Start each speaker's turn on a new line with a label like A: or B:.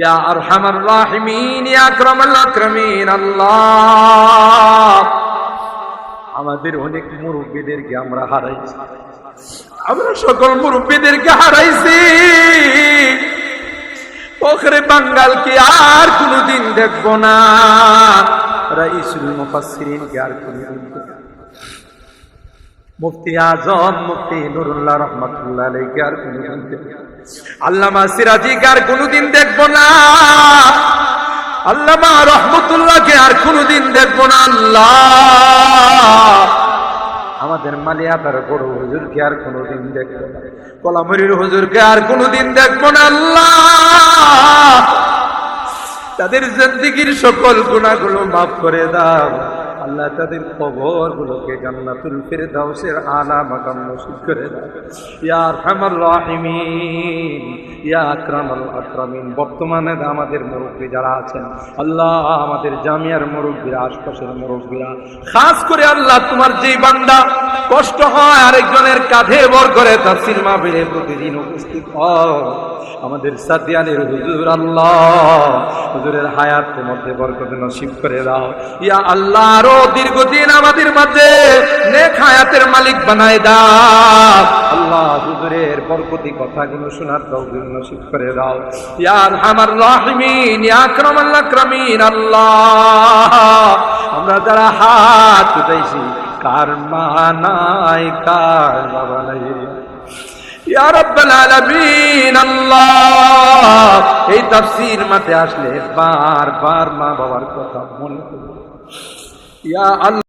A: ইয়া আরহামার রাহিমিন, ইয়া আকরামাল আকরামিন। আল্লাহ, আমাদের অনেক মুরব্বীদেরকে আমরা হারাইছি, আমরা সকল মুরব্বীদেরকে হারাইছি। ওখরে বাঙ্গালকে আর কোনদিন দেখবো না, রাইসুল মুফাসসিরিনকে আর কোনদিন দেখবো না, মুফতি আজম মুফতি নুরুল্লাহ রহমাতুল্লাহ আলাইহি আর কোনদিন দেখবো না, আল্লামা সিরাজিকে আর কোনদিন দেখবো না, আল্লামা রহমতুল্লাহকে আর কোনদিন দেখবো না। আল্লাহ, আমাদের মালিয়াতার বড় হুজুরকে আর কোনদিন দেখবো না, কলামুরির হুজুরকে আর কোনদিন দেখবো না। আল্লাহ, তাদের জিন্দেগীর সকল গুনাহগুলো মাফ করে দাও আল্লাহ, তাদের কবরগুলোকে জান্নাতুল ফিরদাউসের আলা মাকাম নসিব করে দাও। ইয়া আরহামার রাহিমিন, ইয়া আকরামাল আকরামিন। বর্তমানে আমাদের মুরব্বী যারা আছেন আল্লাহ, আমাদের জামিয়ার মুরব্বীরা, আশপাশের মুরব্বীরা, খাস করে আল্লাহ তোমার যেই বান্দা কষ্ট হয় আরেকজনের কাঁধে ভর করে তাফসীর মাহফিলে প্রতিদিন উপস্থিত হয়, আমাদের সাদিয়ানের হুজুর, আল্লাহ হুজুরের হায়াতের মধ্যে বরকত নসিব করে দাও। ইয়া আল্লাহ, আরো দীর্ঘদিন আমাদের মাঝে নেক হায়াতের মালিক বানায় দাও। আল্লাহ, হুজুরের বরকতি কথাগুলো শোনার তৌফিক নসিব করে দাও। ইয়া আরহামার রাহিমিন, ইয়া আকরামাল আকরামিন। আল্লাহ, আমরা যারা হাত উঠাইছি, কার মা নাই, কার বাবা নাই, ইয়া রাব্বাল আলামিন। আল্লাহ, এই তাফসীর মাঠে আসলে বারবার মা বাবার কথা মনে পড়ে। ইয়া আল্লাহ।